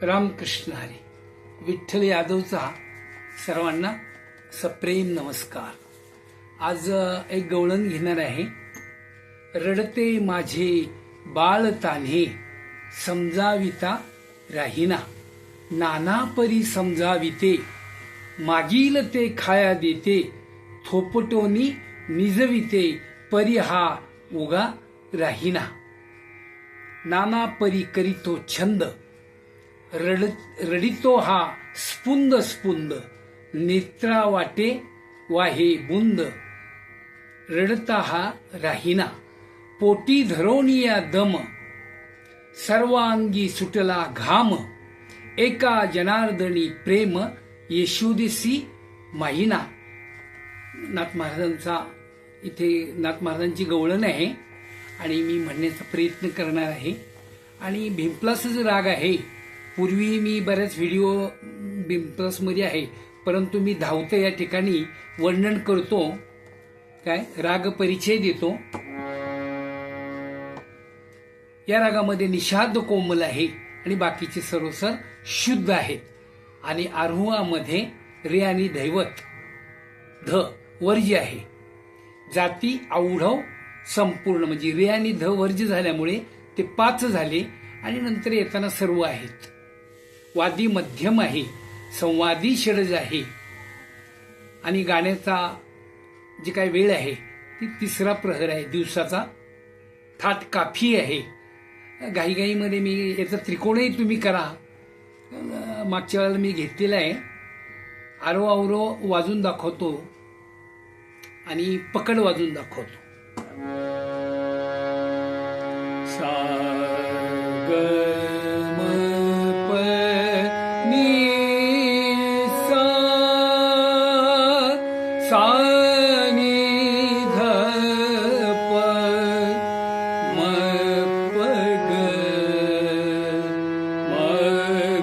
रामकृष्ण हरी. विठ्ठल यादवचा सर्वांना सप्रेम नमस्कार. आज एक गवळण घेणार आहे. रडते माझे बाळ तान्हे, समजाविता राहिना. नाना परी समजाविते, मागील ते खाया देते. थोपटोनी निजविते, परी हा उगा राहिना. नाना परी करीतो छंद, रडितो हा स्पुंद स्पुंद. नेत्रा वाटे वाहे बुंद, रडता हा राहिना. पोटी धरोनिया दम, सर्वांगी सुटला घाम. एका जनार्दनी प्रेम, येशुदिसी माहिना. नाथ महाराजांचा इथे नाथ महाराजांची गवळण आहे आणि मी म्हणण्याचा प्रयत्न करणार आहे. आणि भिमप्लसच राग आहे. पूर्वी मी बऱ्याच व्हिडिओ भिमप्लसमध्ये आहे, परंतु मी धावतं या ठिकाणी वर्णन करतो. काय राग परिचय देतो. या रागामध्ये निषाद कोमल आहे आणि बाकीचे सर्व स्वर शुद्ध आहेत. आणि आरोहामध्ये रे आणि दैवत ध वर्ज्य आहे. जाती औढव संपूर्ण, म्हणजे रे आणि ध वर्ज्य झाल्यामुळे ते 5 झाले. आणि नंतर येताना सर्व आहेत. वादी मध्यम आहे, संवादी षडज आहे. आणि गाण्याचा जी काय वेळ आहे ती 3रा प्रहर आहे. दिवसाचा थाट काफी आहे. घाईघाईमध्ये मी याचा त्रिकोणही तुम्ही करा. मागच्या वेळेला मी घेतलेला आहे. आरो आवरो वाजून दाखवतो आणि पकड वाजून दाखवतो. सा ग म प नि सा, सा नि ध प म प ग, म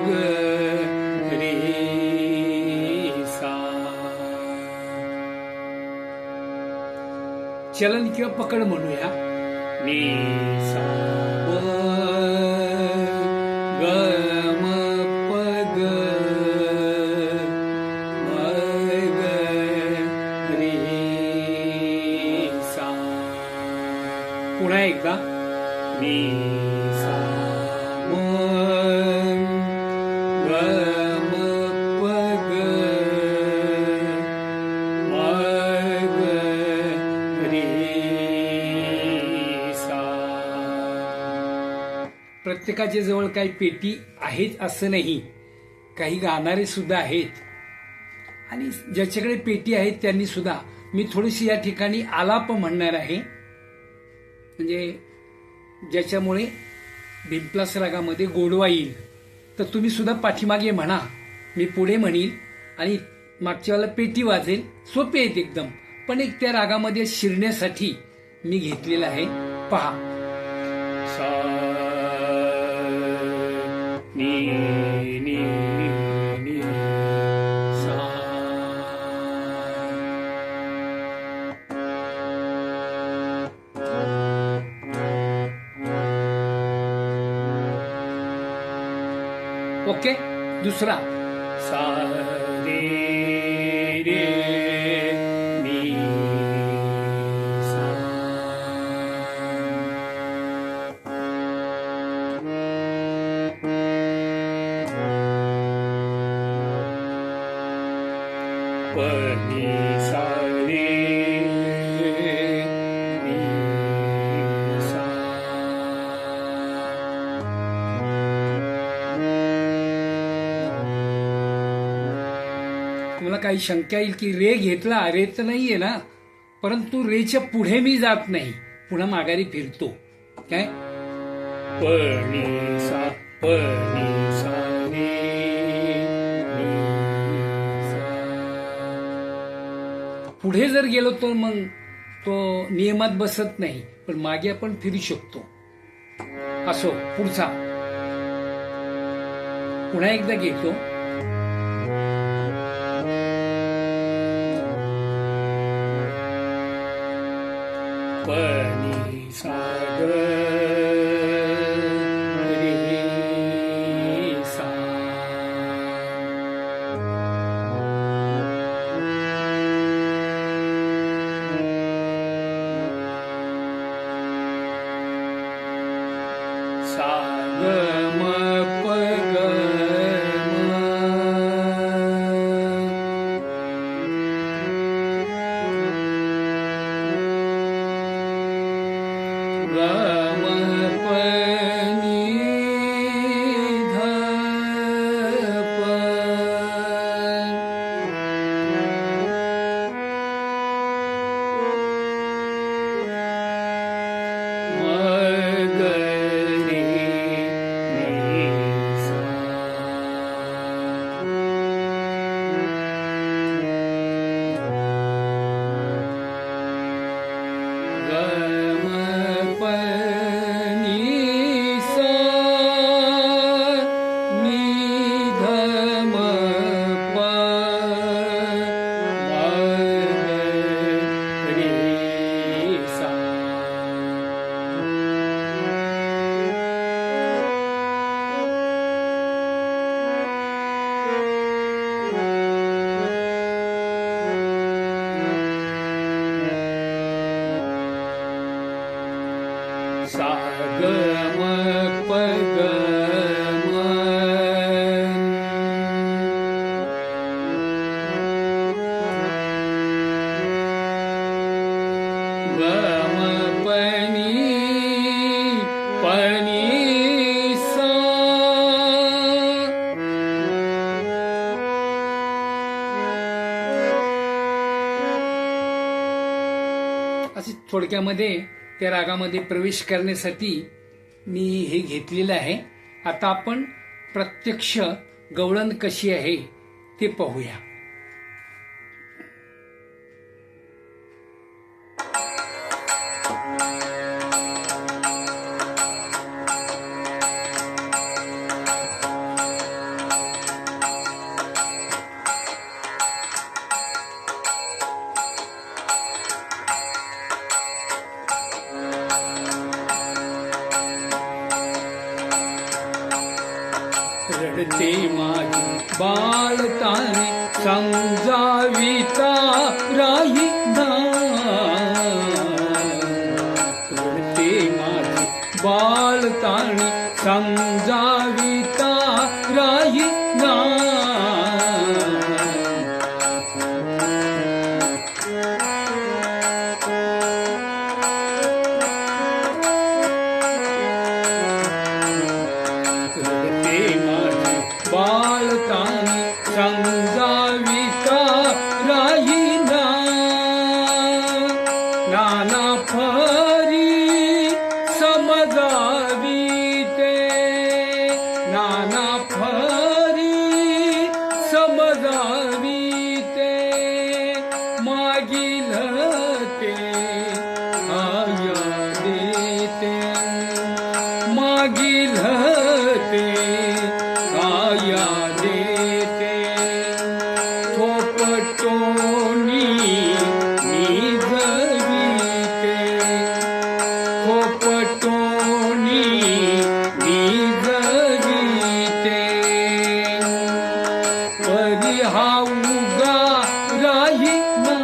ग रे सा. चलन किंवा पकड म्हणूया. नि सा ब ग म प ग, म ग रे सा. पुन्हा एकदा. नि सा म ग म प ग, म ग रे सा. प्रत्येकाच्या जवळ काही पेटी आहेत असं नाही. काही गाणारे सुद्धा आहेत. आणि ज्याच्याकडे पेटी आहेत त्यांनी सुद्धा मी थोडीशी या ठिकाणी आलाप म्हणणार आहे. म्हणजे ज्याच्यामुळे भिमप्लस रागामध्ये गोडवा येईल. तर तुम्ही सुद्धा पाठीमागे म्हणा, मी पुढे म्हणील आणि मागच्या वेळेला पेटी वाजेल. सोपे आहेत एकदम, पण एक त्या रागामध्ये शिरण्यासाठी मी घेतलेला आहे. पहा. सा नी नी नी सा. ओके. दुसरा. सा रे रे मी सा. प नि सा रे मी सा. तुम्हाला काही शंका येईल की रे घेतला, रे तर नाहीये ना. परंतु रेच्या पुढे मी जात नाही, पुन्हा माघारी फिरतो. काय प नि सा, प नि सा रे मी सा. पुढे जर गेलो तर मग तो नियमात बसत नाही, पण मागे आपण फिरू शकतो. असो. पुढचा. पुन्हा एकदा घेतो. प नि सा ग रे सा. म प ग म ग म प नि ध प म ग रे नि सा ग म प नि सा नि ध म प म ग रे सा सा ग म प ग म ग म प नि सा असे थोडक्यामध्ये त्या रागामध्ये प्रवेश करण्यासाठी मी हे घेतलेलं आहे. आता आपण प्रत्यक्ष गवळण कशी आहे ते पाहूया. रडते माझी बाळताने समजाविता राहीना. रडते माझी बाळताने समजाविता राहीना. बाळताने समजाविता राहीना. नाना फरी समजाविते, नाना फरी समजाविते. मागील ते आया देते, मागील ते आया देते. थोपटोनी निजविते, थोपटोनी निजविते. परी हा उगा राहीना.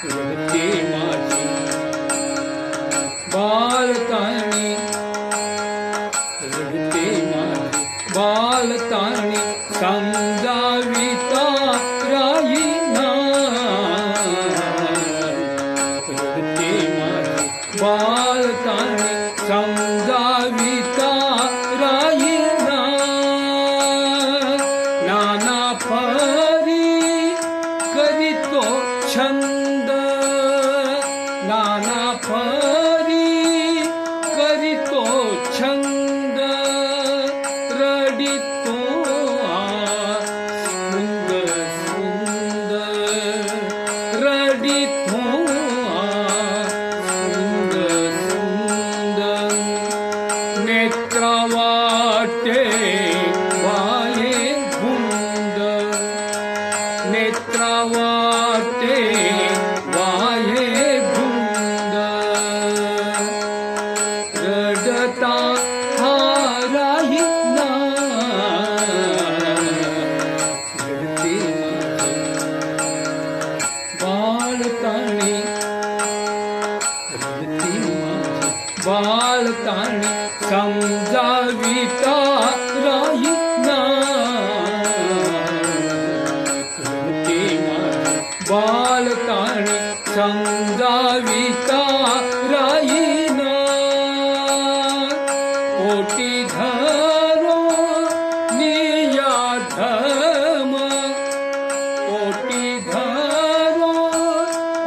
रडते माझी बाळताने, रडते माझी बाळताने समजाविता राहीना. रडते माझी बाळताने समजाविता राहीना. नाना फरी करीतो छंद, नाना फरी करीतो छंद. रडितो सुंदर सुंदर, रडितो सुंदर सुंदर. नेत्रावाटे वाये गुंद, नेत्रावाटे वाये गुंद. रडता हा राहीना. रडते माझी बाळताने, रडते माझी बाळताने बालताणी समजाविता राहीना रडते माझी बालताणी समजाविता राहीना पोटी धरो निया धम पोटी धरो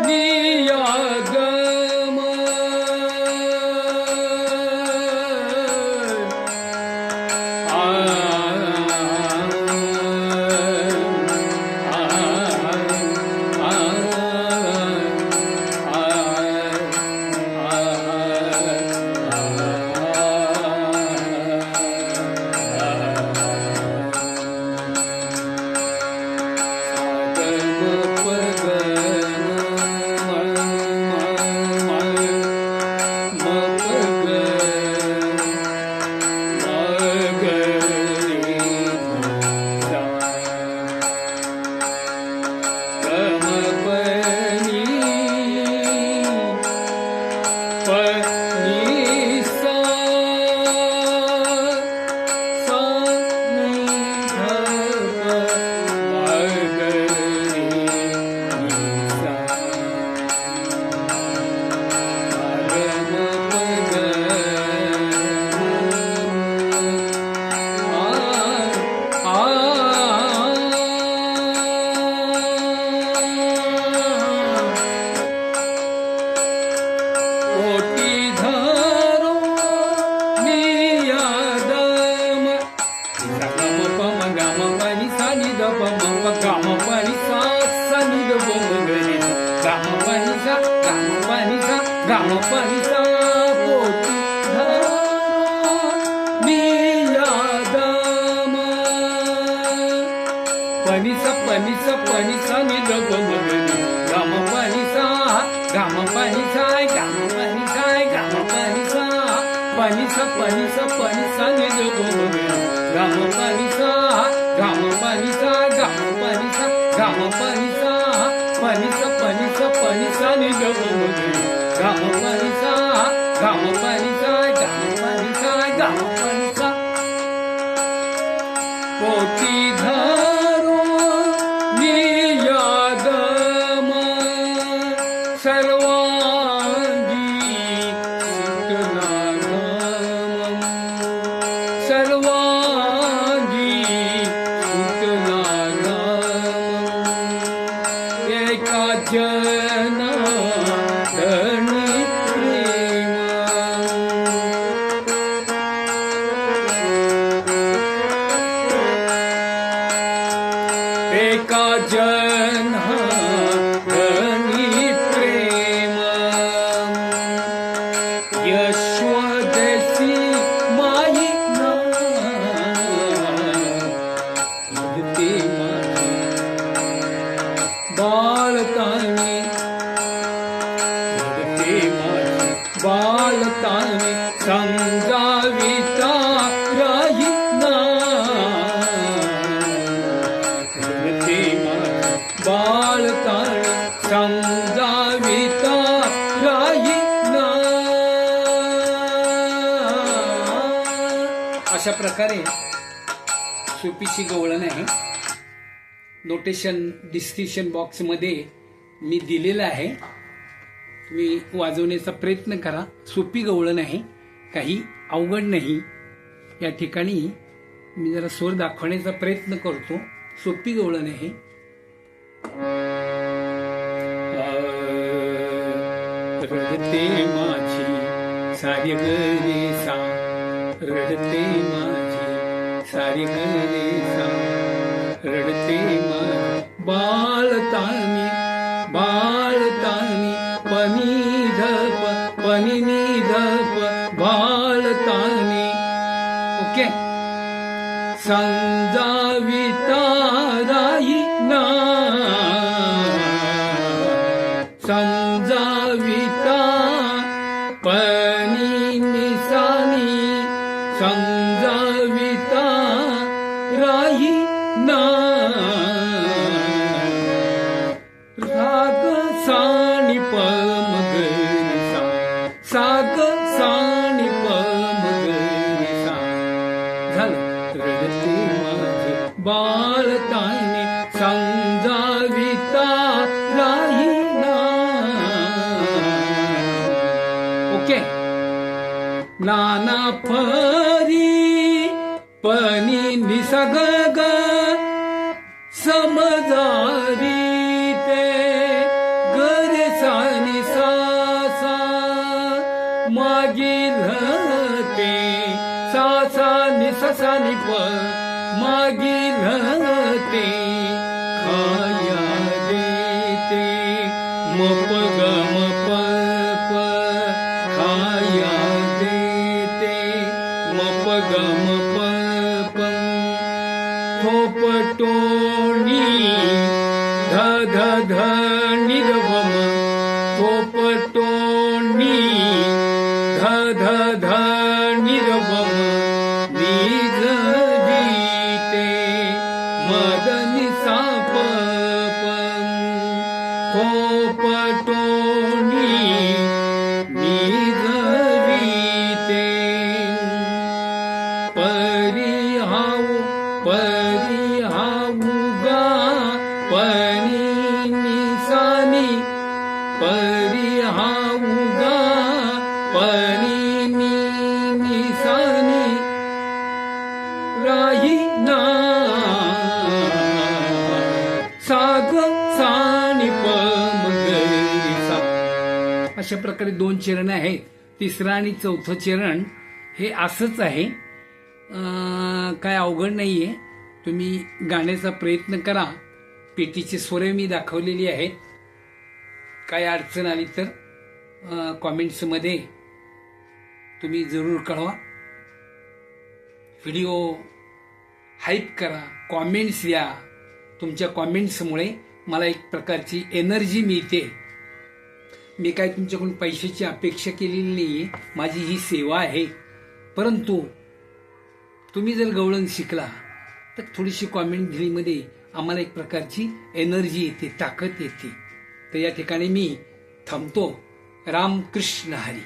निया गम पनिसा पनिसा पनिसा निद गमगनी गम पनिसा गम पनिसा गम पनिसा गम पनिसा पनिसा पनिसा पनिसा निद गमगनी गम पनिसा गम पनिसा गम पनिसा गम पनिसा पनिसा पनिसा पनिसा निद गमगनी गम पनिसा गम पनिसा गम पनिसा गम पनिसा पोटी धरो नियादम सर्वांगी सुतनागम सर्वांगी सुतनागम एका जना धनी प्रेम एका जना धनी प्रेम यशोदेसी माई ना रडते माझी बालताणी रडते माझी बालताणी समजाविता राहीना रडते माझी बालताणी समजाविता राहीना. अशा प्रकारे सोपीची गवळण आहे. नोटेशन डिस्क्रिप्शन बॉक्समध्ये मी दिलेलं आहे, तुम्ही वाजवण्याचा प्रयत्न करा. सोपी गवळण आहे, काही अवघड नाही. या ठिकाणी मी जरा स्वर दाखवण्याचा प्रयत्न करतो. सोपी गवळण आहे. रडते माझी सारी गरे सा रडते माझी सारी गरे सा रडते माझी बालतानी बालतानी पनिधप पनिधप बालतानी. ओके. समजाविता राहीना समजाविता पनी निसानी समजाविता राहीना. राग साणी प मग सा साग साणी प बाळताने समजाविता राहीना. ओके. नाना फरी पनी निसग समजावी ते गरे सानी सासा मागील ते सासा निससा निप मागील ते खाया देते मप गम पप खाया देते मप गम पप थोपटोणी ध ध ध निर्वम थोपटोणी ध ध ध निर्वम निज गीते मदनि साप थोपटोणी निज गीते परिहाऊ परिहाऊगा पनी निसानी परिहाऊगा पनी निसानी राहीना साग सानी पमगरिसा. अशा प्रकारे 2 चरण आहेत. तिसरं आणि चौथं चरण हे असंच आहे. काय अवघड नाहीये. तुम्ही गाण्याचा प्रयत्न करा. पेटीची स्वरे मी दाखवलेली आहेत. काय अडचण आली तर कॉमेंट्समध्ये तुम्ही जरूर कळवा. व्हिडिओ हाईप करा, कॉमेंट्स द्या. तुमच्या कॉमेंट्समुळे मला एक प्रकारची एनर्जी मिळते. मी काय तुमच्याकडून पैशाची अपेक्षा केलेली नाहीये. माझी ही सेवा आहे. परंतु तुम्ही जर गवळण शिकला तर थोडीशी कॉमेंट दिलीमध्ये आम्हाला एक प्रकारची एनर्जी येते, ताकद येते. तर या ठिकाणी मी थांबतो. रामकृष्ण हरी.